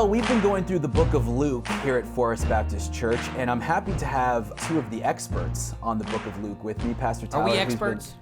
Well, we've been going through the book of Luke here at Forest Baptist Church, and I'm happy to have two of the experts on the book of Luke with me, Pastor Tyler. Are we experts?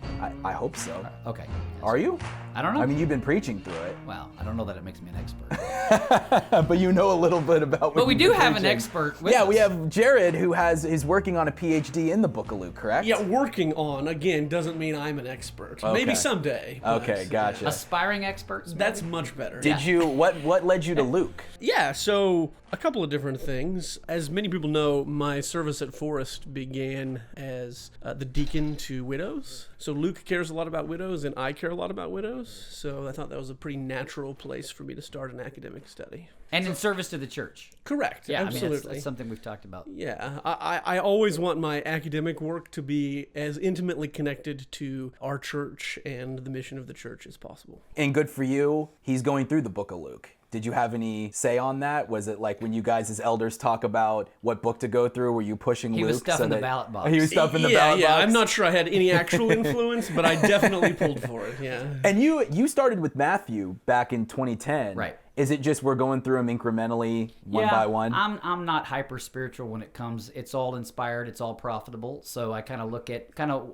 I hope so. Okay. Are you? I don't know. I mean, you've been preaching through it. Well, I don't know that it makes me an expert. But you know a little bit about what But we do have preaching. an expert with Yeah, us. we have Jared, who is working on a PhD in the book of Luke, correct? Yeah, working on, again, doesn't mean I'm an expert. Okay. Maybe someday. but, Okay, gotcha. Aspiring experts. maybe? That's much better. Did you, what led you to Luke? Yeah, so a couple of different things. As many people know, my service at Forest began as the deacon to widows. So Luke cares a lot about widows, and I care a lot about widows. So I thought that was a pretty natural place for me to start an academic study. And in service to the church. Correct. Yeah, absolutely. I mean, that's something we've talked about. Yeah, I always want my academic work to be as intimately connected to our church and the mission of the church as possible. And good for you, he's going through the book of Luke. Did you have any say on that? Was it like when you guys as elders talk about what book to go through, were you pushing Luke? He was stuffing the ballot box. He was stuffing the ballot box? I'm not sure I had any actual influence, but I definitely pulled for it, yeah. And you started with Matthew back in 2010. Right. Is it just we're going through them incrementally, one by one? I'm not hyper spiritual when it comes. It's all inspired. It's all profitable. So I kind of look at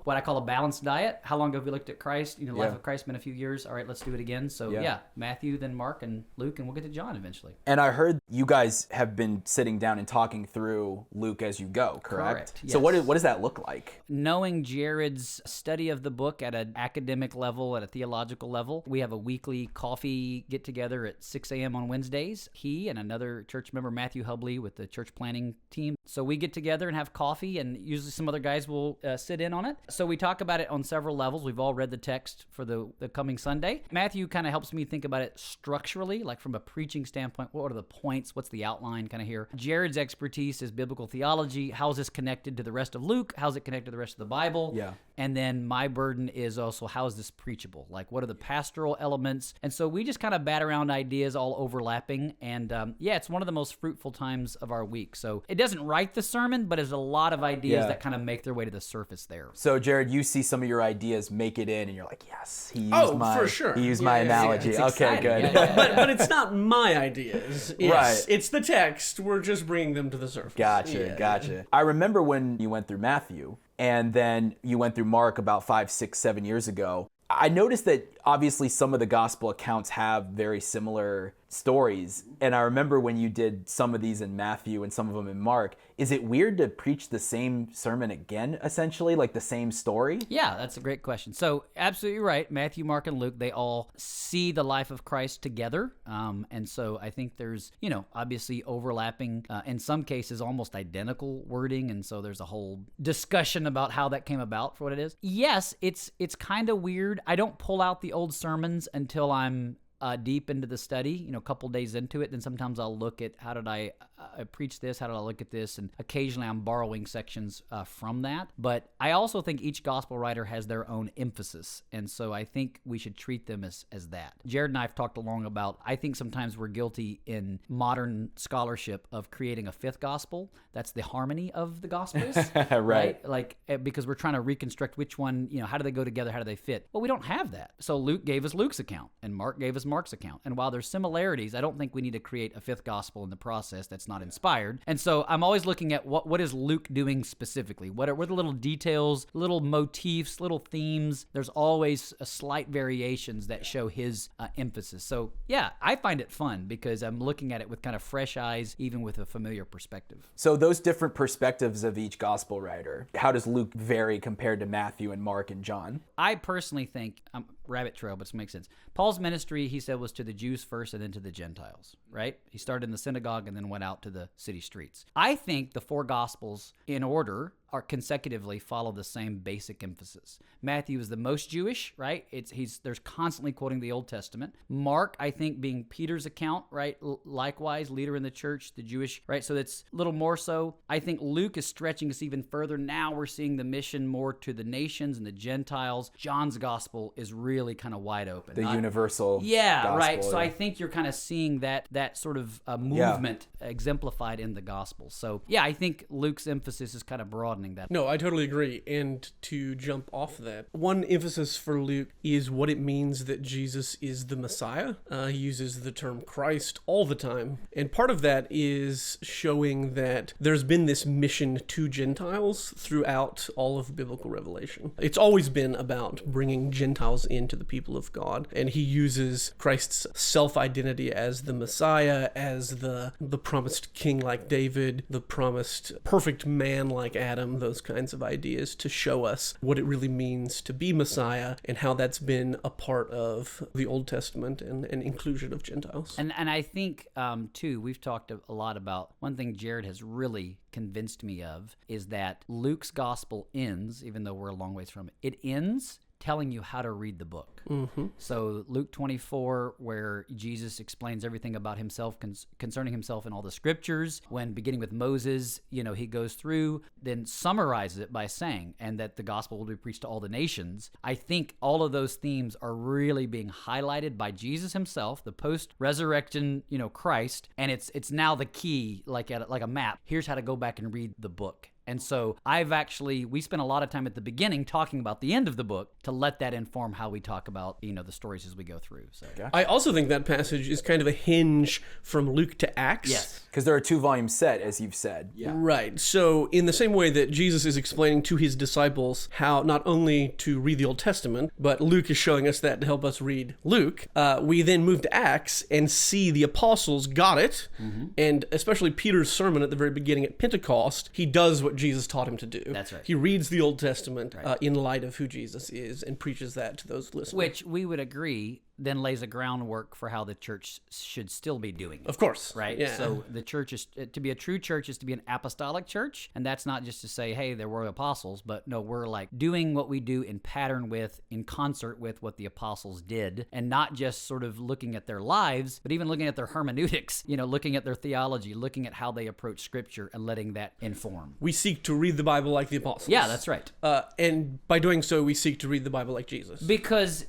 what I call a balanced diet. How long have we looked at Christ? The life of Christ been a few years. All right, let's do it again. So yeah, Matthew, then Mark, and Luke, and we'll get to John eventually. And I heard you guys have been sitting down and talking through Luke as you go, correct? Yes. So what does that look like? Knowing Jared's study of the book at an academic level, at a theological level, we have a weekly coffee get together at 6 a.m. on Wednesdays. He and another church member, Matthew Hubley, with the church planning team. So we get together and have coffee, and usually some other guys will sit in on it. So we talk about it on several levels. We've all read the text for the coming Sunday. Matthew kind of helps me think about it structurally, like from a preaching standpoint. What are the points? What's the outline kind of here? Jared's expertise is biblical theology. How is this connected to the rest of Luke? How's it connected to the rest of the Bible? Yeah. And then my burden is also, how is this preachable? Like, what are the pastoral elements? And so we just kind of bat around ideas all overlapping. And it's one of the most fruitful times of our week. So it doesn't write the sermon, but there's a lot of ideas that kind of make their way to the surface there. So Jared, you see some of your ideas make it in, and you're like, yes, he used for sure. He used my analogy. It's Okay, exciting. good. Yeah. But it's not my ideas. Right. It's the text. We're just bringing them to the surface. Gotcha. I remember when you went through Matthew, and then you went through Mark about 5, 6, 7 years ago. I noticed that obviously some of the gospel accounts have very similar stories. And I remember when you did some of these in Matthew and some of them in Mark, is it weird to preach the same sermon again, essentially, like the same story? Yeah, that's a great question. So absolutely right. Matthew, Mark, and Luke, they all see the life of Christ together. And so I think there's, obviously overlapping, in some cases, almost identical wording. And so there's a whole discussion about how that came about for what it is. Yes, it's kind of weird. I don't pull out the old sermons until I'm deep into the study, a couple days into it. Then sometimes I'll look at how did I preach this, how did I look at this, and occasionally I'm borrowing sections from that. But I also think each gospel writer has their own emphasis, and so I think we should treat them as that. Jared and I have talked along about, I think sometimes we're guilty in modern scholarship of creating a fifth gospel. That's the harmony of the gospels, right? Like, because we're trying to reconstruct which one, how do they go together, how do they fit? Well, we don't have that. So Luke gave us Luke's account, and Mark gave us Mark's account. And while there's similarities, I don't think we need to create a fifth gospel in the process that's not inspired. And so I'm always looking at what is Luke doing specifically? What are the little details, little motifs, little themes? There's always a slight variations that show his emphasis. So yeah, I find it fun because I'm looking at it with kind of fresh eyes, even with a familiar perspective. So those different perspectives of each gospel writer, how does Luke vary compared to Matthew and Mark and John? I personally think, rabbit trail, but it makes sense. Paul's ministry, he said, was to the Jews first and then to the Gentiles, right? He started in the synagogue and then went out to the city streets. I think the four Gospels, in order, are consecutively follow the same basic emphasis. Matthew is the most Jewish, right? There's constantly quoting the Old Testament. Mark, I think, being Peter's account, right? Likewise, leader in the church, the Jewish, right? So that's a little more so. I think Luke is stretching us even further. Now we're seeing the mission more to the nations and the Gentiles. John's gospel is really kind of wide open. The universal gospel, right. So I think you're kind of seeing that sort of movement exemplified in the gospel. So yeah, I think Luke's emphasis is kind of broad broadening that. No, I totally agree. And to jump off that, one emphasis for Luke is what it means that Jesus is the Messiah. He uses the term Christ all the time. And part of that is showing that there's been this mission to Gentiles throughout all of biblical revelation. It's always been about bringing Gentiles into the people of God. And he uses Christ's self-identity as the Messiah, as the promised king like David, the promised perfect man like Adam, those kinds of ideas to show us what it really means to be Messiah and how that's been a part of the Old Testament and inclusion of Gentiles. And I think, too, we've talked a lot about one thing Jared has really convinced me of is that Luke's gospel ends, even though we're a long ways from it, it ends telling you how to read the book. Mm-hmm. So Luke 24, where Jesus explains everything about himself, concerning himself in all the scriptures, when beginning with Moses, he goes through, then summarizes it by saying, and that the gospel will be preached to all the nations. I think all of those themes are really being highlighted by Jesus himself, the post-resurrection, Christ, and it's now the key, like a map. Here's how to go back and read the book. And so we spent a lot of time at the beginning talking about the end of the book to let that inform how we talk about, the stories as we go through. So I also think that passage is kind of a hinge from Luke to Acts. Yes. Because they're a 2-volume set, as you've said. Yeah. Right. So in the same way that Jesus is explaining to his disciples how not only to read the Old Testament, but Luke is showing us that to help us read Luke, we then move to Acts and see the apostles got it. Mm-hmm. And especially Peter's sermon at the very beginning at Pentecost, he does what Jesus taught him to do. That's right. He reads the Old Testament in light of who Jesus is and preaches that to those listening. Which we would agree then lays a groundwork for how the church should still be doing it. Of course. Right? Yeah. So the church is, to be a true church is to be an apostolic church. And that's not just to say, hey, there were apostles, but no, we're like doing what we do in pattern with, in concert with what the apostles did, and not just sort of looking at their lives, but even looking at their hermeneutics, looking at their theology, looking at how they approach scripture and letting that inform. We seek to read the Bible like the apostles. Yeah, that's right. And by doing so, we seek to read the Bible like Jesus. Because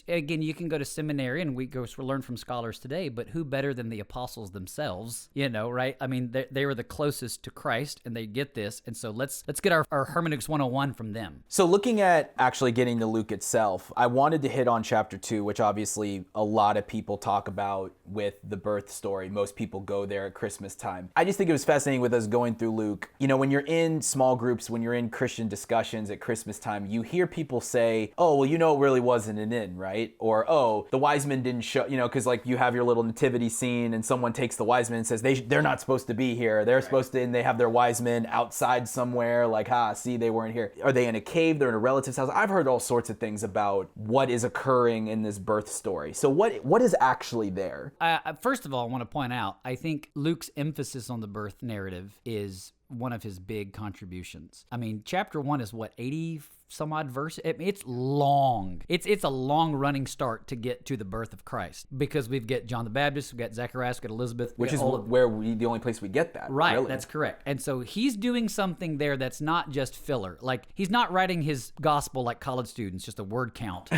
again, you can go to seminary and we learn from scholars today, but who better than the apostles themselves, right? I mean, they were the closest to Christ and they get this. And so let's get our hermeneutics 101 from them. So looking at actually getting to Luke itself, I wanted to hit on chapter 2, which obviously a lot of people talk about with the birth story. Most people go there at Christmas time. I just think it was fascinating with us going through Luke. When you're in small groups, when you're in Christian discussions at Christmas time, you hear people say, oh, well, it really wasn't an inn, right? Or, oh, the wise men didn't show, because like you have your little nativity scene and someone takes the wise men and says they're not supposed to be here. They're supposed to, and they have their wise men outside somewhere, like, see, they weren't here. Are they in a cave? They're in a relative's house. I've heard all sorts of things about what is occurring in this birth story. So what is actually there? First of all, I want to point out, I think Luke's emphasis on the birth narrative is one of his big contributions. I mean, chapter 1 is 80 some odd verse. It's long. It's a long running start to get to the birth of Christ because we've got John the Baptist, we've got Zacharias, we've got Elizabeth, which is the only place we get that. Right, really. That's correct. And so he's doing something there that's not just filler. Like he's not writing his gospel like college students, just a word count,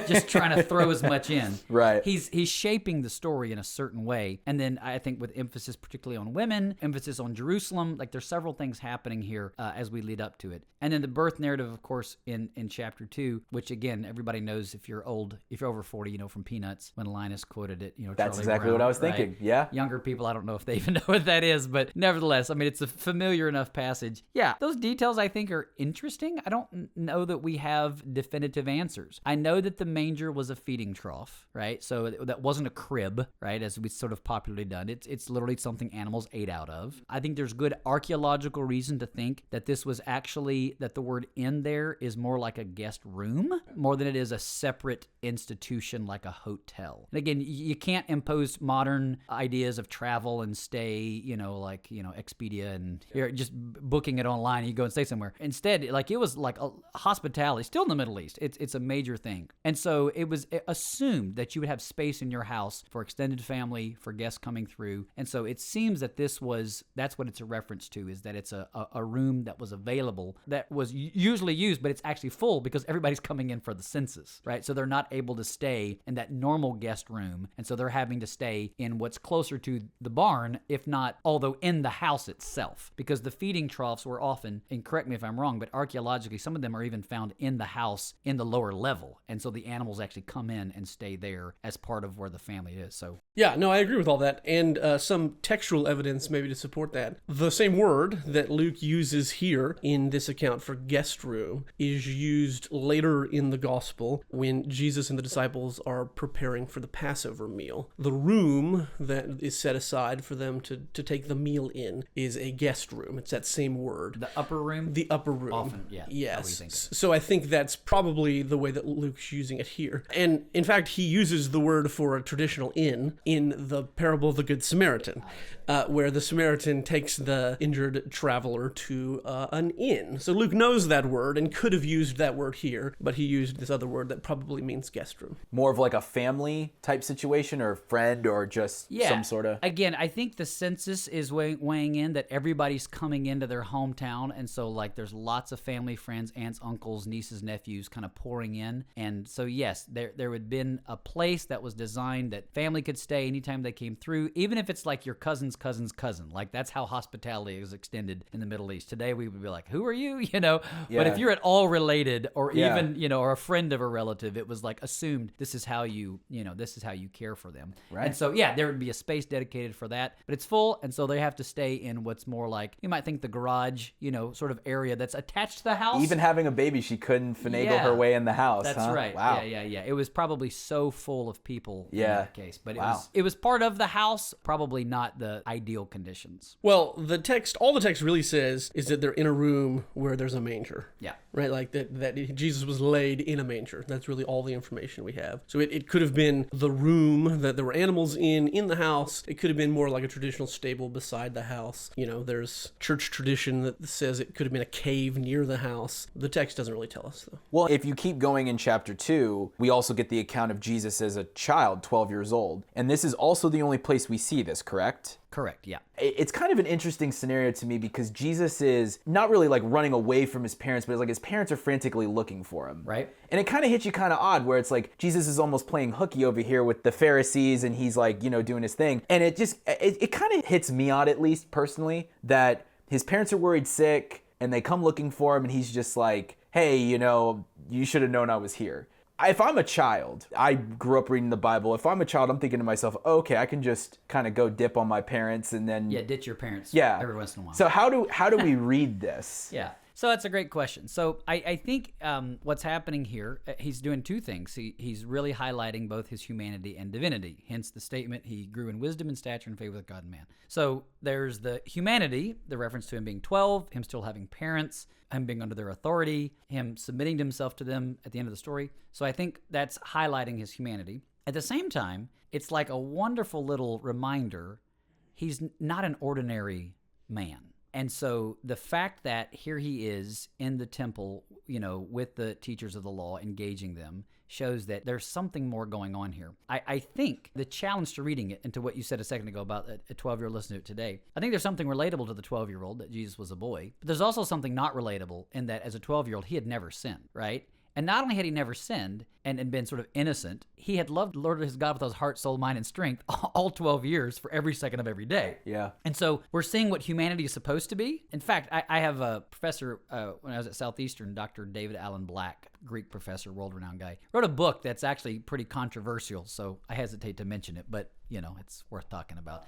just trying to throw as much in. Right. He's shaping the story in a certain way, and then I think with emphasis particularly on women, emphasis on Jerusalem. Like there's several things happening here as we lead up to it, and then the birth narrative, of course, in chapter 2, which again everybody knows if you're over 40, from Peanuts when Linus quoted it. That's Charlie exactly Brown, what I was thinking. Right? Yeah. Younger people, I don't know if they even know what that is, but nevertheless, I mean, it's a familiar enough passage. Yeah, those details I think are interesting. I don't know that we have definitive answers. I know that the manger was a feeding trough, right? So that wasn't a crib, right? As we sort of popularly done. It's literally something animals ate out of. I think there's good archaeological reason to think that this was actually, that the word inn there is more like a guest room more than it is a separate institution like a hotel. And again, you can't impose modern ideas of travel and stay, like Expedia and you're just booking it online and you go and stay somewhere. Instead, like it was like a hospitality, still in the Middle East. It's a major thing. And so it was assumed that you would have space in your house for extended family, for guests coming through. And so it seems that that's what it's a reference to, is that it's a room that was available, that was usually used, but it's actually full because everybody's coming in for the census, right? So they're not able to stay in that normal guest room. And so they're having to stay in what's closer to the barn, if not, although in the house itself, because the feeding troughs were often, and correct me if I'm wrong, but archaeologically, some of them are even found in the house in the lower level. And so the animals actually come in and stay there as part of where the family is. So Yeah, no, I agree with all that, and some textual evidence maybe to support that. The same word that Luke uses here in this account for guest room is used later in the gospel when Jesus and the disciples are preparing for the Passover meal. The room that is set aside for them to take the meal in is a guest room. It's that same word. the upper room? The upper room. Often, yeah. Yes. Think of it. So I think that's probably the way that Luke's using it here. And in fact, he uses the word for a traditional inn in the parable of the Good Samaritan, where the Samaritan takes the injured traveler to an inn. So Luke knows that word and could have used that word here, but he used this other word that probably means guest room. More of like a family type situation, or friend, or just some sort of... Again, I think the census is weighing in that everybody's coming into their hometown, and so like there's lots of family, friends, aunts, uncles, nieces, nephews kind of pouring in. And so yes, there would have been a place that was designed that family could stay anytime they came through, even if it's like your cousin's cousin's cousin. Like that's how hospitality is extended in the Middle East. Today we would be like, who are you? But if you're at all related, or even, or a friend of a relative, it was like assumed this is how you care for them. Right. And so, yeah, there would be a space dedicated for that, but it's full. And so they have to stay in what's more like, you might think the garage, sort of area that's attached to the house. Even having a baby, she couldn't finagle her way in the house. That's right. Wow. Yeah. It was probably so full of people in Yeah. that case, but Wow. it was part of the house, probably not the ideal conditions. Well, all the text really says is that they're in a room where there's a manger. Yeah. Right, like that Jesus was laid in a manger. That's really all the information we have. So it could have been the room that there were animals in the house. It could have been more like a traditional stable beside the house. There's church tradition that says it could have been a cave near the house. The text doesn't really tell us, though. Well, if you keep going in chapter 2, we also get the account of Jesus as a child, 12 years old. And this is also the only place we see this, correct? Correct, yeah. It's kind of an interesting scenario to me because Jesus is not really like running away from his parents, but it's like his parents are frantically looking for him. Right. And it kind of hits you kind of odd where it's like Jesus is almost playing hooky over here with the Pharisees and he's like, doing his thing. And it kind of hits me odd, at least personally, that his parents are worried sick and they come looking for him and he's just like, hey, you should have known I was here. If I'm a child, I grew up reading the Bible. If I'm a child, I'm thinking to myself, okay, I can just kind of go dip on my parents and then... Yeah, ditch your parents every once in a while. So how do we read this? Yeah. So that's a great question. So I think what's happening here, he's doing two things. He's really highlighting both his humanity and divinity, hence the statement, he grew in wisdom and stature and favor with God and man. So there's the humanity, the reference to him being 12, him still having parents, him being under their authority, him submitting himself to them at the end of the story. So I think that's highlighting his humanity. At the same time, it's like a wonderful little reminder, he's not an ordinary man. And so the fact that here he is in the temple, with the teachers of the law, engaging them, shows that there's something more going on here. I think the challenge to reading it, and to what you said a second ago about a 12-year-old listening to it today, I think there's something relatable to the 12-year-old that Jesus was a boy, but there's also something not relatable in that as a 12-year-old, he had never sinned, right? And not only had he never sinned and been sort of innocent, he had loved the Lord his God with his heart, soul, mind, and strength all 12 years for every second of every day. Yeah. And so we're seeing what humanity is supposed to be. In fact, I have a professor when I was at Southeastern, Dr. David Allen Black, Greek professor, world-renowned guy, wrote a book that's actually pretty controversial, so I hesitate to mention it, but, it's worth talking about.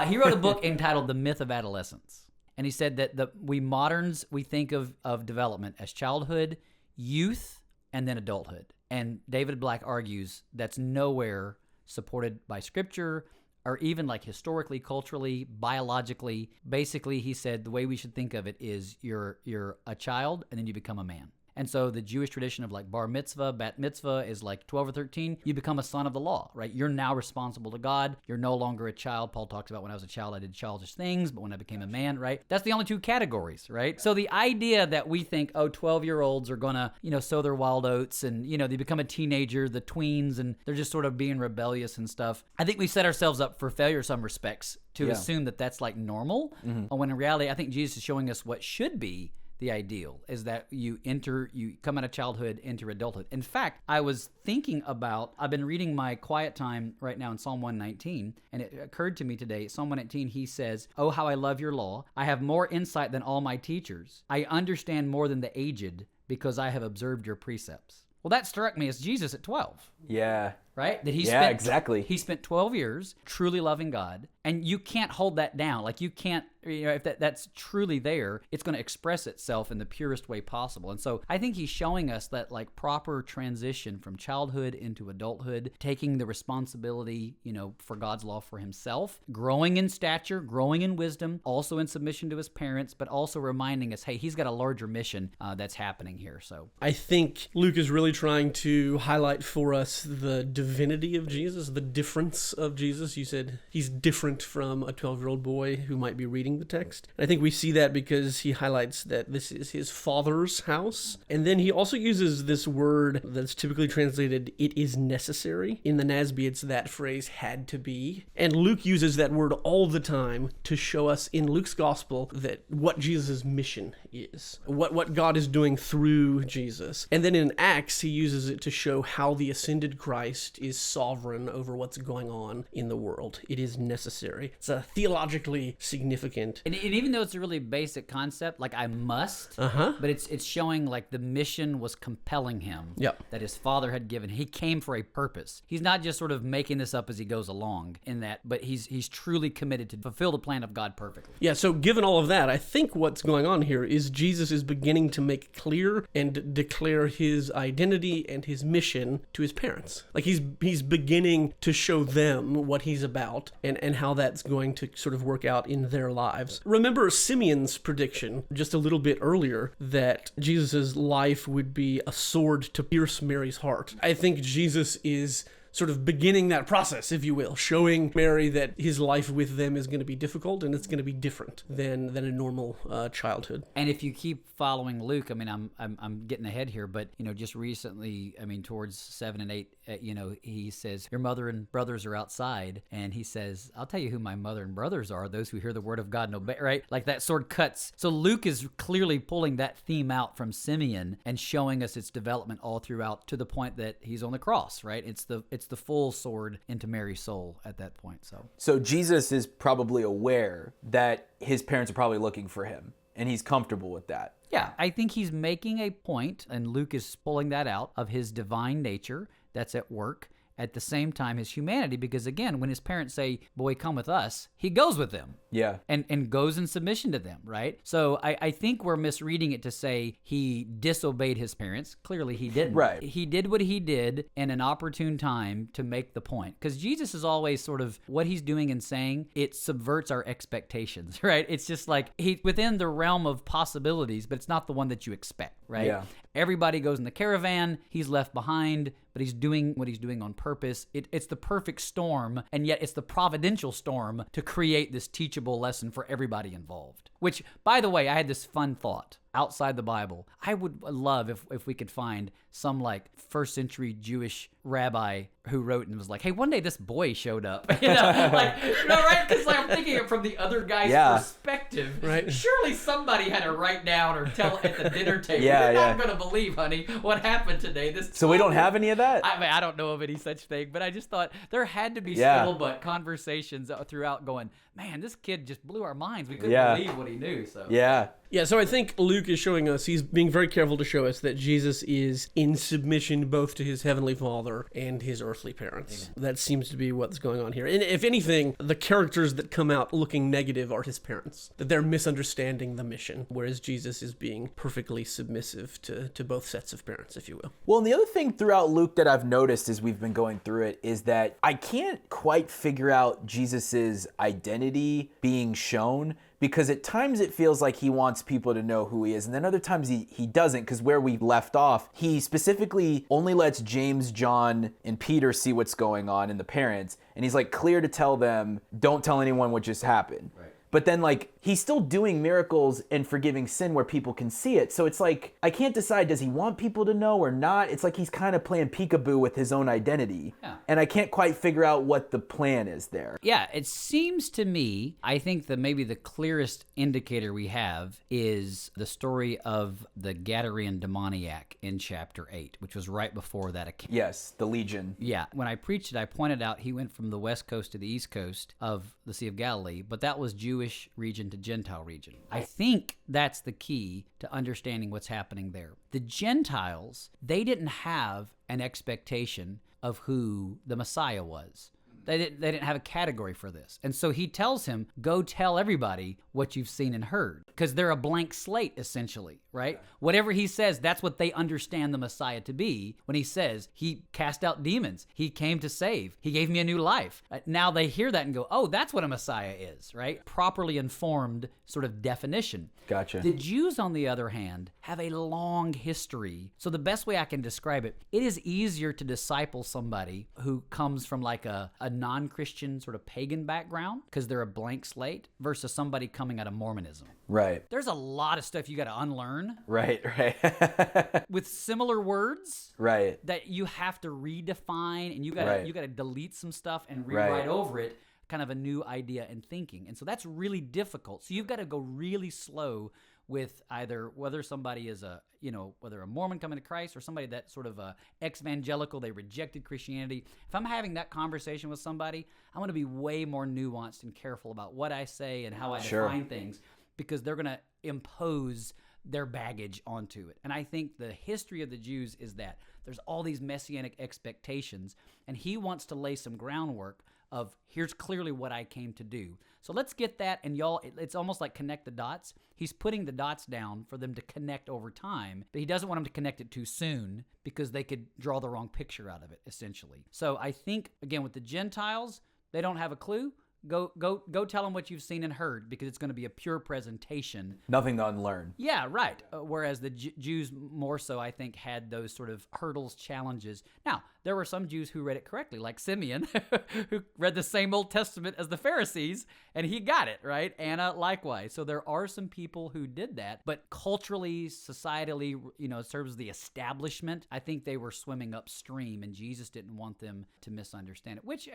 He wrote a book entitled The Myth of Adolescence. And he said that we moderns, we think of development as childhood, youth, and then adulthood. And David Black argues that's nowhere supported by scripture or even like historically, culturally, biologically. Basically, he said the way we should think of it is you're a child and then you become a man. And so the Jewish tradition of like bar mitzvah, bat mitzvah is like 12 or 13. You become a son of the law, right? You're now responsible to God. You're no longer a child. Paul talks about when I was a child, I did childish things, but when I became a man, right? That's the only two categories, right? So the idea that we think, 12-year-olds are gonna, sow their wild oats and, they become a teenager, the tweens, and they're just sort of being rebellious and stuff. I think we set ourselves up for failure in some respects to assume that that's like normal. When in reality, I think Jesus is showing us what should be the ideal, is that you come out of childhood into adulthood. In fact, I was thinking about, I've been reading my quiet time right now in Psalm 119, and it occurred to me today, Psalm 119, he says, "Oh, how I love your law. I have more insight than all my teachers. I understand more than the aged because I have observed your precepts." Well, that struck me as Jesus at 12. Yeah. Right? That exactly. He spent 12 years truly loving God, and you can't hold that down. Like, you can't, if that's truly there, it's going to express itself in the purest way possible. And so I think he's showing us that, like, proper transition from childhood into adulthood, taking the responsibility, for God's law for himself, growing in stature, growing in wisdom, also in submission to his parents, but also reminding us, hey, he's got a larger mission that's happening here. So I think Luke is really trying to highlight for us the divinity of Jesus, the difference of Jesus. You said he's different from a 12-year-old boy who might be reading the text. And I think we see that because he highlights that this is his father's house. And then he also uses this word that's typically translated, "it is necessary." In the NASB, it's that phrase, "had to be." And Luke uses that word all the time to show us in Luke's gospel that what Jesus' mission is, what God is doing through Jesus. And then in Acts, he uses it to show how the ascended Christ is sovereign over what's going on in the world. It is necessary. It's a theologically significant. And even though it's a really basic concept, like I must, but it's showing like the mission was compelling him. Yep. That his father had given. He came for a purpose. He's not just sort of making this up as he goes along in that, but he's truly committed to fulfill the plan of God perfectly. Yeah, so given all of that, I think what's going on here is Jesus is beginning to make clear and declare his identity and his mission to his parents. Like he's beginning to show them what he's about and how that's going to sort of work out in their lives. Remember Simeon's prediction just a little bit earlier that Jesus' life would be a sword to pierce Mary's heart. I think Jesus is sort of beginning that process, if you will, showing Mary that his life with them is going to be difficult and it's going to be different than a normal childhood. And if you keep following Luke, I mean, I'm getting ahead here, but just recently, I mean, towards 7 and 8, he says, "Your mother and brothers are outside," and he says, "I'll tell you who my mother and brothers are: those who hear the word of God and obey." Right? Like that sword cuts. So Luke is clearly pulling that theme out from Simeon and showing us its development all throughout to the point that he's on the cross. Right? It's the full sword into Mary's soul at that point. So Jesus is probably aware that his parents are probably looking for him, and he's comfortable with that. Yeah, I think he's making a point, and Luke is pulling that out, of his divine nature that's at work. At the same time, his humanity, because again, when his parents say, "Boy, come with us," he goes with them. Yeah. And goes in submission to them, right? So I think we're misreading it to say he disobeyed his parents. Clearly he didn't. Right. He did what he did in an opportune time to make the point. Because Jesus is always sort of, what he's doing and saying, it subverts our expectations, right? It's just like, he's within the realm of possibilities, but it's not the one that you expect, right? Yeah. Everybody goes in the caravan, he's left behind, but he's doing what he's doing on purpose. It's the perfect storm, and yet it's the providential storm to create this teachable lesson for everybody involved. Which, by the way, I had this fun thought outside the Bible. I would love if we could find some like first century Jewish rabbi who wrote and was like, "Hey, one day this boy showed up," right? Because I'm thinking it from the other guy's perspective. Right. Surely somebody had to write down or tell at the dinner table. Yeah, You're not going to believe, honey, what happened today. So we don't have any of that? I mean, I don't know of any such thing, but I just thought there had to be scuttlebutt conversations throughout going, man, this kid just blew our minds. We couldn't believe what he knew. So Yeah, so I think Luke is showing us, he's being very careful to show us that Jesus is in submission both to his heavenly Father and his earthly parents. Amen. That seems to be what's going on here. And if anything, the characters that come out looking negative are his parents, that they're misunderstanding the mission, whereas Jesus is being perfectly submissive to both sets of parents, if you will. Well, and the other thing throughout Luke that I've noticed as we've been going through it is that I can't quite figure out Jesus's identity being shown, because at times it feels like he wants people to know who he is, and then other times he doesn't, because where we left off, he specifically only lets James, John, and Peter see what's going on, and the parents, and he's like clear to tell them, don't tell anyone what just happened. Right. But then, like, he's still doing miracles and forgiving sin where people can see it. So it's like, I can't decide, does he want people to know or not? It's like he's kind of playing peekaboo with his own identity. Yeah. And I can't quite figure out what the plan is there. Yeah, it seems to me, I think that maybe the clearest indicator we have is the story of the Gadarene demoniac in chapter 8, which was right before that account. Yes, the Legion. Yeah, when I preached it, I pointed out he went from the west coast to the east coast of the Sea of Galilee, but that was Jewish region to Gentile region. I think that's the key to understanding what's happening there. The Gentiles, they didn't have an expectation of who the Messiah was. They didn't have a category for this. And so he tells him, go tell everybody what you've seen and heard. Because they're a blank slate, essentially, right? Whatever he says, that's what they understand the Messiah to be. When he says, he cast out demons, he came to save, he gave me a new life. Now they hear that and go, oh, that's what a Messiah is, right? Properly informed sort of definition. Gotcha. The Jews, on the other hand, have a long history. So the best way I can describe it, it is easier to disciple somebody who comes from like a non-Christian sort of pagan background because they're a blank slate versus somebody coming out of Mormonism. Right. There's a lot of stuff you got to unlearn Right. with similar words Right. that you have to redefine, and you got Right. to delete some stuff and rewrite Right. over it, kind of a new idea and thinking. And so that's really difficult. So you've got to go really slow with either whether somebody is whether a Mormon coming to Christ or somebody that sort of ex-evangelical, they rejected Christianity. If I'm having that conversation with somebody, I'm going to be way more nuanced and careful about what I say and how I define things, because they're going to impose their baggage onto it. And I think the history of the Jews is that there's all these messianic expectations, and he wants to lay some groundwork of here's clearly what I came to do. So let's get that, and y'all, it's almost like connect the dots. He's putting the dots down for them to connect over time, but he doesn't want them to connect it too soon because they could draw the wrong picture out of it, essentially. So I think, again, with the Gentiles, they don't have a clue. Go tell them what you've seen and heard, because it's going to be a pure presentation. Nothing to unlearn. Yeah, right. Whereas the Jews more so, I think, had those sort of hurdles, challenges. Now, there were some Jews who read it correctly, like Simeon, who read the same Old Testament as the Pharisees, and he got it, right? Anna, likewise. So there are some people who did that, but culturally, societally, serves the establishment. I think they were swimming upstream, and Jesus didn't want them to misunderstand it, which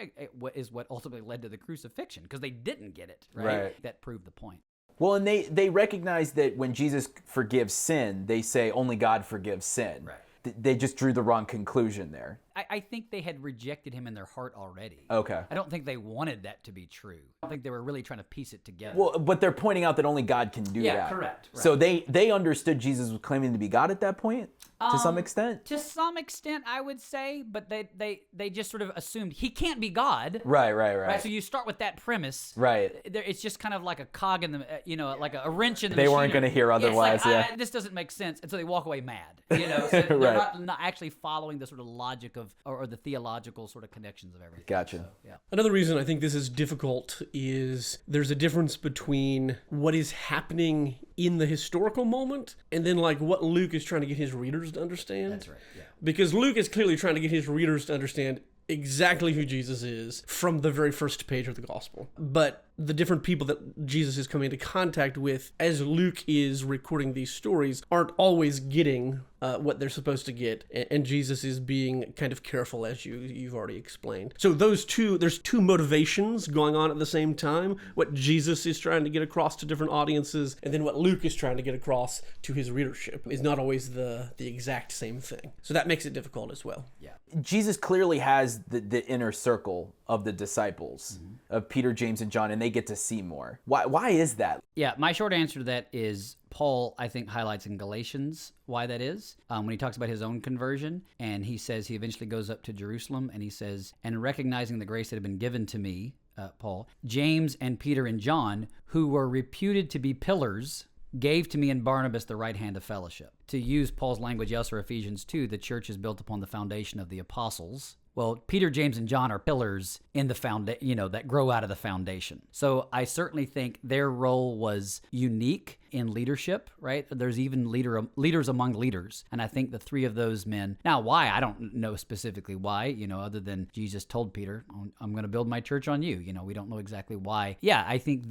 is what ultimately led to the crucifixion, because they didn't get it, right? That proved the point. Well, and they recognize that when Jesus forgives sin, they say only God forgives sin. Right. They just drew the wrong conclusion there. I think they had rejected him in their heart already. Okay. I don't think they wanted that to be true. I think they were really trying to piece it together. Well, but they're pointing out that only God can do that. Yeah, correct. Right. So they understood Jesus was claiming to be God at that point, to some extent? To some extent, I would say, but they just sort of assumed he can't be God. Right. So you start with that premise. Right. It's just kind of like a cog in the, like a wrench in the They machine. weren't going to hear otherwise, it's like, this doesn't make sense. And so they walk away mad. So they're not actually following the sort of logic of, or the theological sort of connections of everything. Gotcha. So, yeah. Another reason I think this is difficult is there's a difference between what is happening in the historical moment and then like what Luke is trying to get his readers to understand. That's right, yeah. Because Luke is clearly trying to get his readers to understand exactly who Jesus is from the very first page of the gospel. But the different people that Jesus is coming into contact with as Luke is recording these stories aren't always getting what they're supposed to get, and Jesus is being kind of careful, as you've already explained. So there's two motivations going on at the same time: what Jesus is trying to get across to different audiences, and then what Luke is trying to get across to his readership is not always the exact same thing. So that makes it difficult as well. Yeah. Jesus clearly has the inner circle of the disciples, of Peter, James, and John, and they get to see more. Why is that? Yeah, my short answer to that is Paul, I think, highlights in Galatians why that is. When he talks about his own conversion, and he says he eventually goes up to Jerusalem, and he says, and recognizing the grace that had been given to me, Paul, James and Peter and John, who were reputed to be pillars, gave to me and Barnabas the right hand of fellowship. To use Paul's language elsewhere, Ephesians 2, the church is built upon the foundation of the apostles. Well, Peter, James, and John are pillars in the that grow out of the foundation. So I certainly think their role was unique in leadership, right? There's even leaders among leaders. And I think the three of those men, now why? I don't know specifically why, other than Jesus told Peter, I'm going to build my church on you. We don't know exactly why. Yeah, I think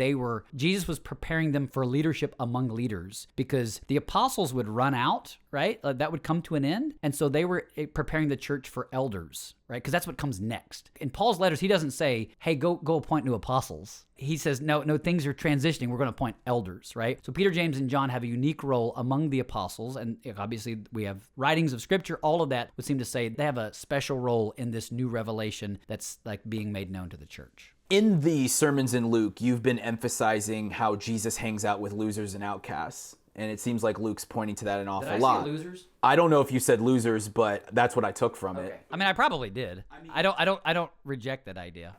Jesus was preparing them for leadership among leaders because the apostles would run out, right? That would come to an end. And so they were preparing the church for elders, right? Because that's what comes next. In Paul's letters, he doesn't say, hey, go appoint new apostles. He says, no, things are transitioning. We're going to appoint elders, right? So Peter, James, and John have a unique role among the apostles. And obviously we have writings of scripture. All of that would seem to say they have a special role in this new revelation that's like being made known to the church. In the sermons in Luke, you've been emphasizing how Jesus hangs out with losers and outcasts. And it seems like Luke's pointing to that an awful lot. Did I say losers? I don't know if you said losers, but that's what I took from it. I mean, I probably did. I don't reject that idea.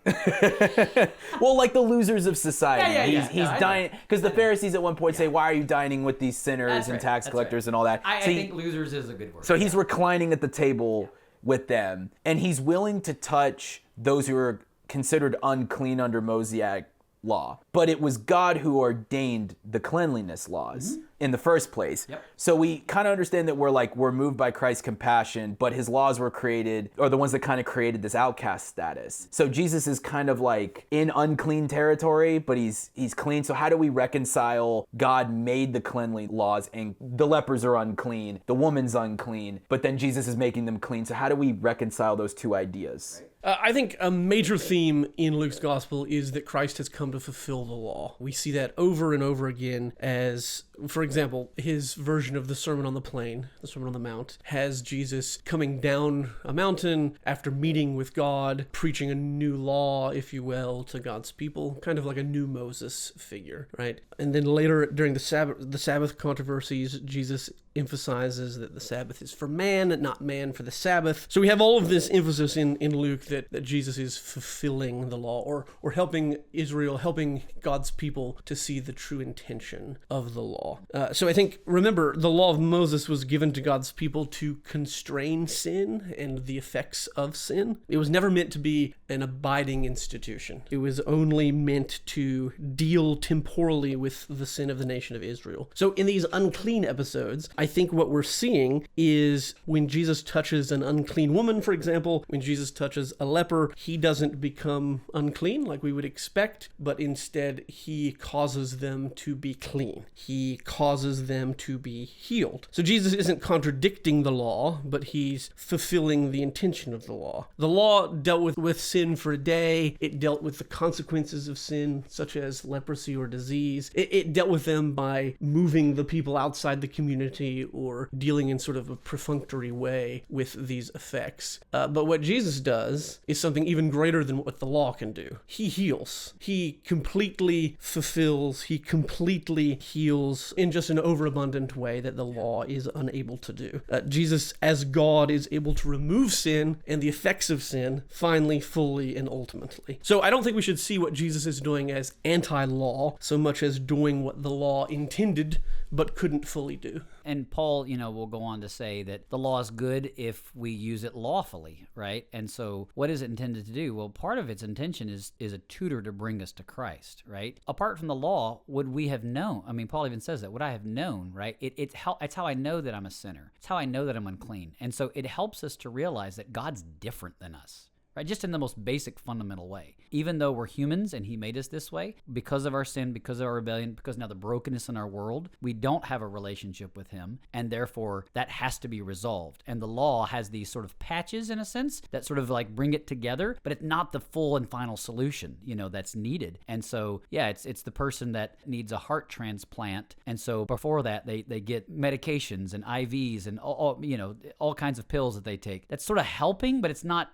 Well, like the losers of society. Yeah. He's dining because the Pharisees at one point say, "Why are you dining with these sinners and tax collectors and all that?" I think losers is a good word. So he's reclining at the table with them, and he's willing to touch those who are considered unclean under Mosaic law. But it was God who ordained the cleanliness laws in the first place. Yep. So we kind of understand that we're moved by Christ's compassion, but his laws were created, or the ones that kind of created this outcast status. So Jesus is kind of like in unclean territory, but he's clean. So how do we reconcile God made the cleanly laws and the lepers are unclean, the woman's unclean, but then Jesus is making them clean. So how do we reconcile those two ideas? Right. I think a major theme in Luke's gospel is that Christ has come to fulfill the law. We see that over and over again as, for example, his version of the Sermon on the Plain, the Sermon on the Mount, has Jesus coming down a mountain after meeting with God, preaching a new law, if you will, to God's people, kind of like a new Moses figure, right? And then later during the Sabbath controversies, Jesus emphasizes that the Sabbath is for man, not man for the Sabbath. So we have all of this emphasis in Luke that Jesus is fulfilling the law or helping Israel, helping God's people to see the true intention of the law. So I think, remember, the law of Moses was given to God's people to constrain sin and the effects of sin. It was never meant to be an abiding institution. It was only meant to deal temporally with the sin of the nation of Israel. So in these unclean episodes, I think what we're seeing is when Jesus touches an unclean woman, for example, when Jesus touches a leper, he doesn't become unclean like we would expect, but instead he causes them to be clean. He causes them to be healed. So Jesus isn't contradicting the law, but he's fulfilling the intention of the law. The law dealt with sin for a day. It dealt with the consequences of sin, such as leprosy or disease. It dealt with them by moving the people outside the community or dealing in sort of a perfunctory way with these effects. But what Jesus does is something even greater than what the law can do. He heals. He completely fulfills. He completely heals in just an overabundant way that the law is unable to do. Jesus, as God, is able to remove sin and the effects of sin finally, fully, and ultimately. So I don't think we should see what Jesus is doing as anti-law so much as doing what the law intended but couldn't fully do. And Paul, will go on to say that the law is good if we use it lawfully, right? And so what is it intended to do? Well, part of its intention is a tutor to bring us to Christ, right? Apart from the law, would we have known? I mean, Paul even says that. Would I have known, right? It's how I know that I'm a sinner. It's how I know that I'm unclean. And so it helps us to realize that God's different than us. Right, just in the most basic, fundamental way. Even though we're humans and he made us this way, because of our sin, because of our rebellion, because now the brokenness in our world, we don't have a relationship with him, and therefore that has to be resolved. And the law has these sort of patches, in a sense, that sort of like bring it together, but it's not the full and final solution, that's needed. And so, yeah, it's the person that needs a heart transplant, and so before that, they get medications and IVs and all kinds of pills that they take. That's sort of helping, but it's not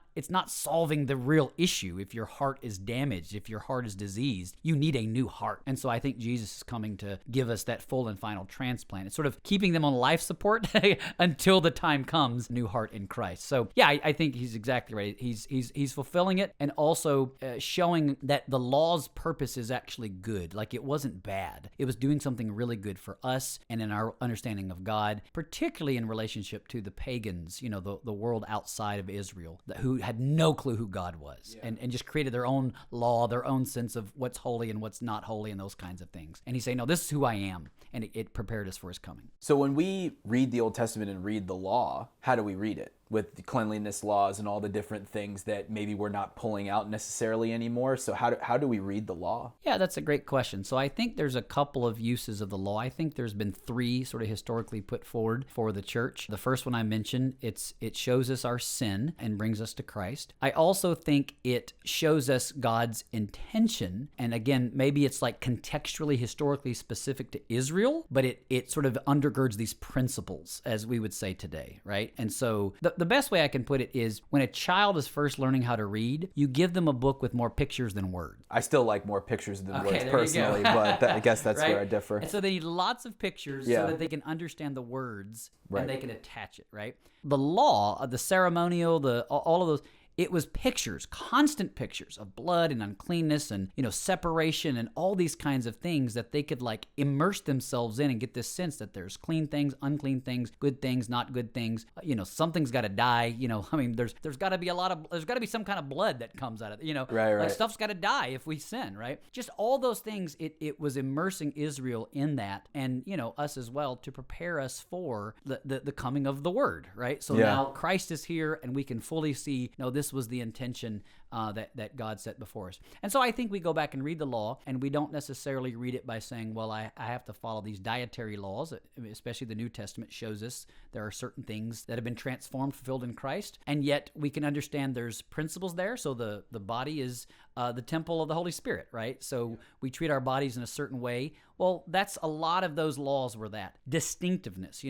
solving the real issue. If your heart is damaged, if your heart is diseased, you need a new heart. And so I think Jesus is coming to give us that full and final transplant. It's sort of keeping them on life support until the time comes, new heart in Christ. So yeah, I think he's exactly right. He's fulfilling it and also showing that the law's purpose is actually good. Like it wasn't bad. It was doing something really good for us and in our understanding of God, particularly in relationship to the pagans, the world outside of Israel, who had no clue who God was, and just created their own law, their own sense of what's holy and what's not holy and those kinds of things. And he's saying, no, this is who I am. And it prepared us for his coming. So when we read the Old Testament and read the law, how do we read it? With the cleanliness laws and all the different things that maybe we're not pulling out necessarily anymore. So how do we read the law? Yeah, that's a great question. So I think there's a couple of uses of the law. I think there's been three sort of historically put forward for the church. The first one I mentioned, it shows us our sin and brings us to Christ. I also think it shows us God's intention. And again, maybe it's like contextually, historically specific to Israel, but it sort of undergirds these principles, as we would say today, right? And so the best way I can put it is when a child is first learning how to read, you give them a book with more pictures than words. I still like more pictures than words there personally, but I guess that's right? where I differ. And so they need lots of pictures so that they can understand the words and they can attach it, right? The law, the ceremonial, all of those, it was pictures, constant pictures of blood and uncleanness and, separation and all these kinds of things that they could like immerse themselves in and get this sense that there's clean things, unclean things, good things, not good things. Something's got to die. There's got to be some kind of blood that comes out of it. Right. Like stuff's got to die if we sin, right? Just all those things. It was immersing Israel in that, and us as well, to prepare us for the coming of the Word, right? So now Christ is here, and we can fully see. No, this was the intention that God set before us. And so I think we go back and read the law, and we don't necessarily read it by saying, well, I have to follow these dietary laws. Especially the New Testament shows us there are certain things that have been transformed, fulfilled in Christ, and yet we can understand there's principles there. So the body is the temple of the Holy Spirit, right? So we treat our bodies in a certain way. Well, that's a lot of those laws were that. Distinctiveness,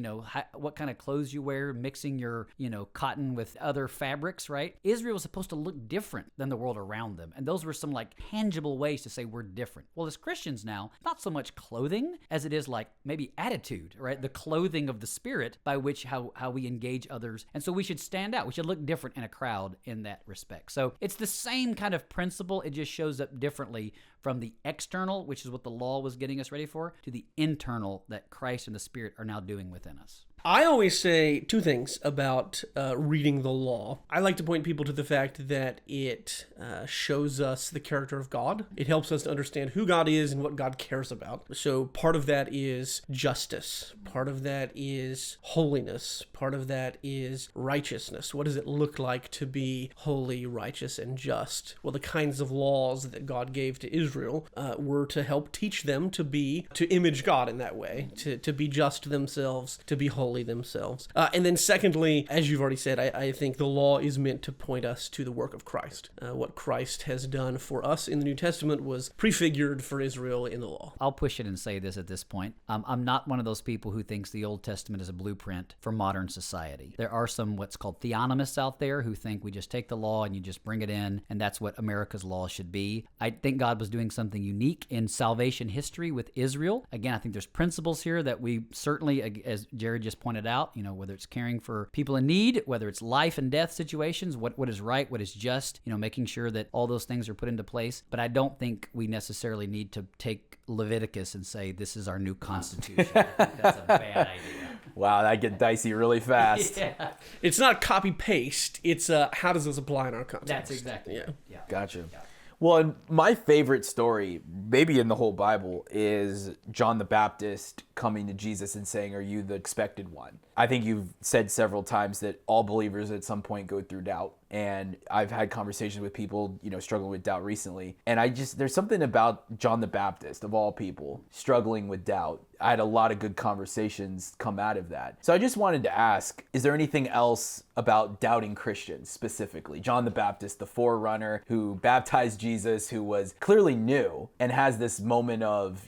what kind of clothes you wear, mixing your, cotton with other fabrics, right? Israel was supposed to look different than the world around them. And those were some like tangible ways to say we're different. Well, as Christians now, not so much clothing as it is like maybe attitude, right? The clothing of the Spirit by which how we engage others. And so we should stand out. We should look different in a crowd in that respect. So it's the same kind of principle. It just shows up differently from the external, which is what the law was getting us ready for, to the internal that Christ and the Spirit are now doing within us. I always say two things about reading the law. I like to point people to the fact that it shows us the character of God. It helps us to understand who God is and what God cares about. So part of that is justice. Part of that is holiness. Part of that is righteousness. What does it look like to be holy, righteous, and just? Well, the kinds of laws that God gave to Israel were to help teach them to image God in that way, to be just themselves, to be holy themselves. And then secondly, as you've already said, I think the law is meant to point us to the work of Christ. What Christ has done for us in the New Testament was prefigured for Israel in the law. I'll push it and say this at this point. I'm not one of those people who thinks the Old Testament is a blueprint for modern society. There are some what's called theonomists out there who think we just take the law and you just bring it in, and that's what America's law should be. I think God was doing something unique in salvation history with Israel. Again, I think there's principles here that we certainly, as Jared just pointed out, whether it's caring for people in need, whether it's life and death situations, what is right, what is just, making sure that all those things are put into place. But I don't think we necessarily need to take Leviticus and say, this is our new constitution. I think that's a bad idea. Wow, that get dicey really fast. Yeah. It's not copy-paste. It's how does this apply in our context? That's exactly yeah. Yeah. Gotcha. Yeah. Well, and my favorite story, maybe in the whole Bible, is John the Baptist coming to Jesus and saying, "Are you the expected one?" I think you've said several times that all believers at some point go through doubt. And I've had conversations with people, struggling with doubt recently. And there's something about John the Baptist, of all people, struggling with doubt. I had a lot of good conversations come out of that. So I just wanted to ask, is there anything else about doubting Christians specifically? John the Baptist, the forerunner who baptized Jesus, who was clearly new and has this moment of,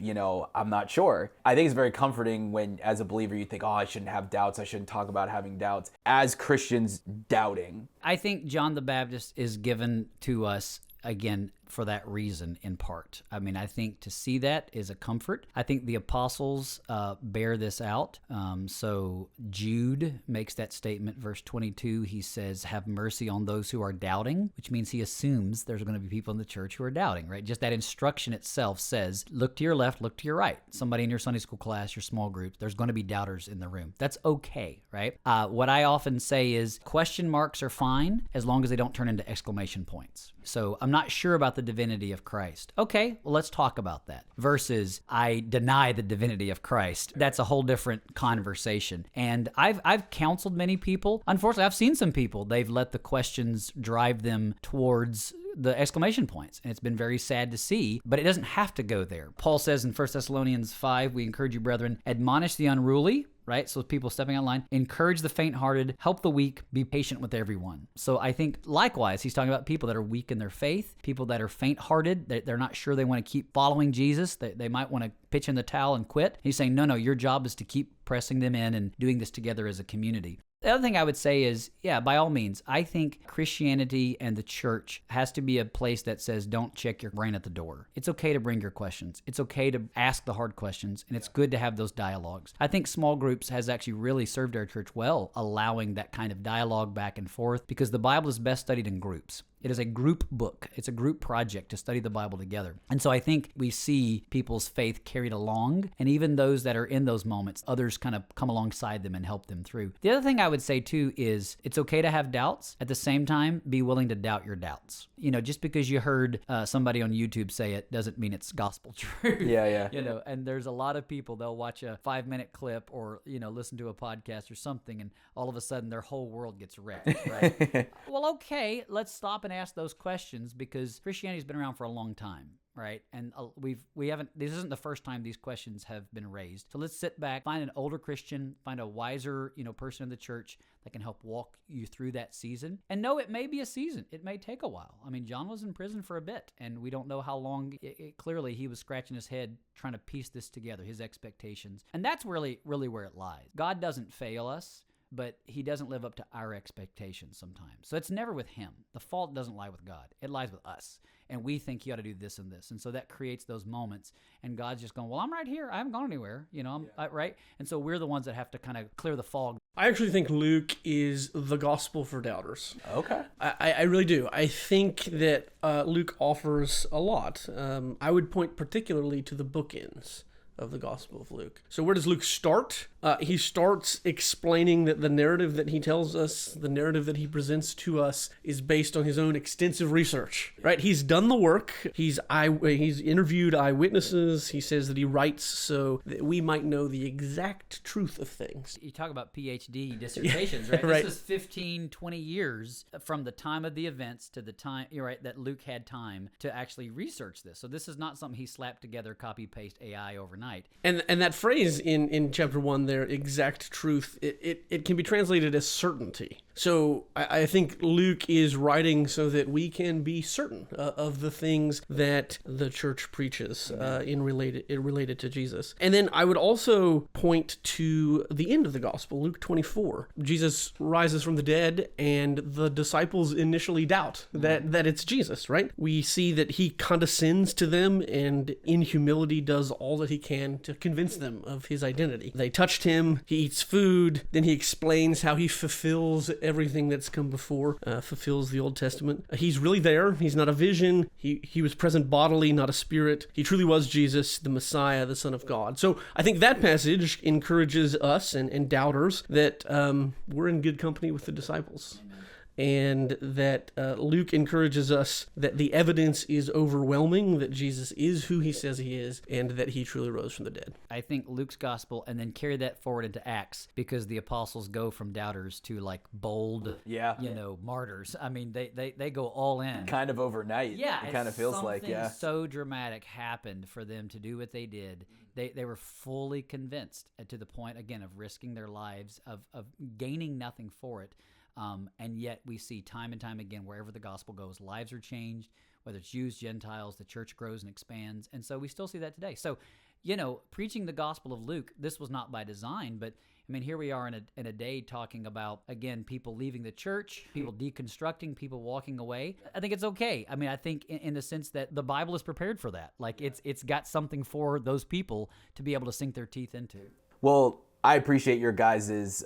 I'm not sure. I think it's very comforting when, as a believer, you think, I shouldn't have doubts. I shouldn't talk about having doubts. As Christians doubting. I think John the Baptist is given to us, again, for that reason, in part. I mean, I think to see that is a comfort. I think the apostles bear this out. So Jude makes that statement, verse 22. He says, have mercy on those who are doubting, which means he assumes there's going to be people in the church who are doubting, right? Just that instruction itself says, look to your left, look to your right. Somebody in your Sunday school class, your small group, there's going to be doubters in the room. That's okay, right? What I often say is question marks are fine as long as they don't turn into exclamation points. So I'm not sure about the divinity of Christ. Okay, well, let's talk about that. Versus I deny the divinity of Christ. That's a whole different conversation. And I've counseled many people. Unfortunately, I've seen some people, they've let the questions drive them towards the exclamation points. And it's been very sad to see, but it doesn't have to go there. Paul says in 1 Thessalonians 5, we encourage you, brethren, admonish the unruly, right? So people stepping out of line, encourage the faint-hearted, help the weak, be patient with everyone. So I think likewise, he's talking about people that are weak in their faith, people that are faint-hearted, they're not sure they want to keep following Jesus, they might want to pitch in the towel and quit. He's saying, no, your job is to keep pressing them in and doing this together as a community. The other thing I would say is, yeah, by all means, I think Christianity and the church has to be a place that says don't check your brain at the door. It's okay to bring your questions. It's okay to ask the hard questions, and it's good to have those dialogues. I think small groups has actually really served our church well, allowing that kind of dialogue back and forth, because the Bible is best studied in groups. It is a group book. It's a group project to study the Bible together. And so I think we see people's faith carried along, and even those that are in those moments, others kind of come alongside them and help them through. The other thing I would say too is it's okay to have doubts. At the same time, be willing to doubt your doubts. Just because you heard somebody on YouTube say it doesn't mean it's gospel truth. Yeah. And there's a lot of people, they'll watch a 5-minute clip or, listen to a podcast or something, and all of a sudden their whole world gets wrecked, right? Well, okay, let's stop and ask those questions, because Christianity's been around for a long time, right? And we haven't, this isn't the first time these questions have been raised. So let's sit back, find an older Christian, find a wiser, person in the church that can help walk you through that season. And no, it may be a season. It may take a while. I mean, John was in prison for a bit, and we don't know how long. Clearly, he was scratching his head trying to piece this together, his expectations. And that's really, really where it lies. God doesn't fail us, but he doesn't live up to our expectations sometimes. So it's never with him. The fault doesn't lie with God. It lies with us. And we think you ought to do this and this. And so that creates those moments. And God's just going, well, I'm right here. I haven't gone anywhere. Right? And so we're the ones that have to kind of clear the fog. I actually think Luke is the gospel for doubters. Okay. I really do. I think that Luke offers a lot. I would point particularly to the bookends of the Gospel of Luke. So where does Luke start? He starts explaining that the narrative that he tells us, the narrative that he presents to us, is based on his own extensive research, right? He's done the work. He's interviewed eyewitnesses. He says that he writes so that we might know the exact truth of things. You talk about PhD dissertations, right? Right. This is 15, 20 years from the time of the events to the time, that Luke had time to actually research this. So this is not something he slapped together, copy, paste AI overnight. And that phrase in chapter 1 there, exact truth, it can be translated as certainty. So I think Luke is writing so that we can be certain of the things that the church preaches related to Jesus. And then I would also point to the end of the gospel, Luke 24. Jesus rises from the dead, and the disciples initially doubt that it's Jesus, right? We see that he condescends to them and in humility does all that he can to convince them of his identity. They touched him, he eats food, then he explains how he fulfills everything that's come before, fulfills the Old Testament. He's really there. He's not a vision. He was present bodily, not a spirit. He truly was Jesus, the Messiah, the Son of God. So I think that passage encourages us and doubters that we're in good company with the disciples. Amen. And that Luke encourages us that the evidence is overwhelming, that Jesus is who he says he is, and that he truly rose from the dead. I think Luke's gospel, and then carry that forward into Acts, because the apostles go from doubters to bold, martyrs. I mean, they go all in. Kind of overnight. Yeah. It kind of feels like, something so dramatic happened for them to do what they did. They were fully convinced, to the point, again, of risking their lives, of gaining nothing for it. And yet we see time and time again, wherever the gospel goes, lives are changed, whether it's Jews, Gentiles, the church grows and expands. And so we still see that today. So preaching the gospel of Luke, this was not by design, but I mean, here we are in a day talking about, again, people leaving the church, people deconstructing, people walking away. I think it's okay. I mean, I think in the sense that the Bible is prepared for that. Like it's got something for those people to be able to sink their teeth into. Well, I appreciate your guys'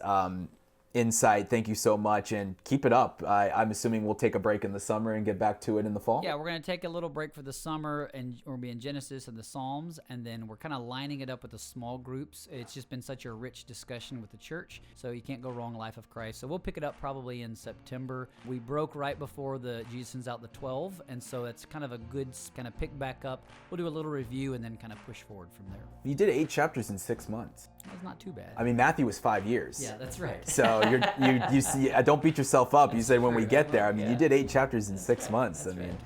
insight. Thank you so much, and keep it up. I'm assuming we'll take a break in the summer and get back to it in the fall. Yeah, we're going to take a little break for the summer, and we'll be in Genesis and the Psalms, and then we're kind of lining it up with the small groups. It's just been such a rich discussion with the church, so you can't go wrong, Life of Christ. So we'll pick it up probably in September. We broke right before the Jesus sends out the 12, and so it's kind of a good kind of pick back up. We'll do a little review and then kind of push forward from there. You did 8 chapters in 6 months. That's not too bad. I mean, Matthew was 5 years. Yeah, that's right. So you see, don't beat yourself up. You said when we get there. I mean, you did 8 chapters in 6 months. I mean,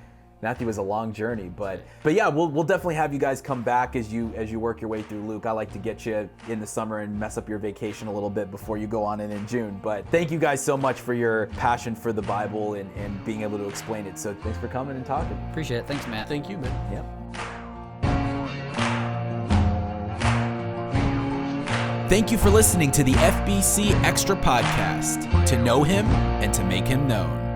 Matthew was a long journey, but yeah, we'll definitely have you guys come back as you work your way through Luke. I like to get you in the summer and mess up your vacation a little bit before you go on in June. But thank you guys so much for your passion for the Bible and being able to explain it. So thanks for coming and talking. Appreciate it. Thanks, Matt. Thank you, man. Yep. Thank you for listening to the FBC Extra podcast, to know him and to make him known.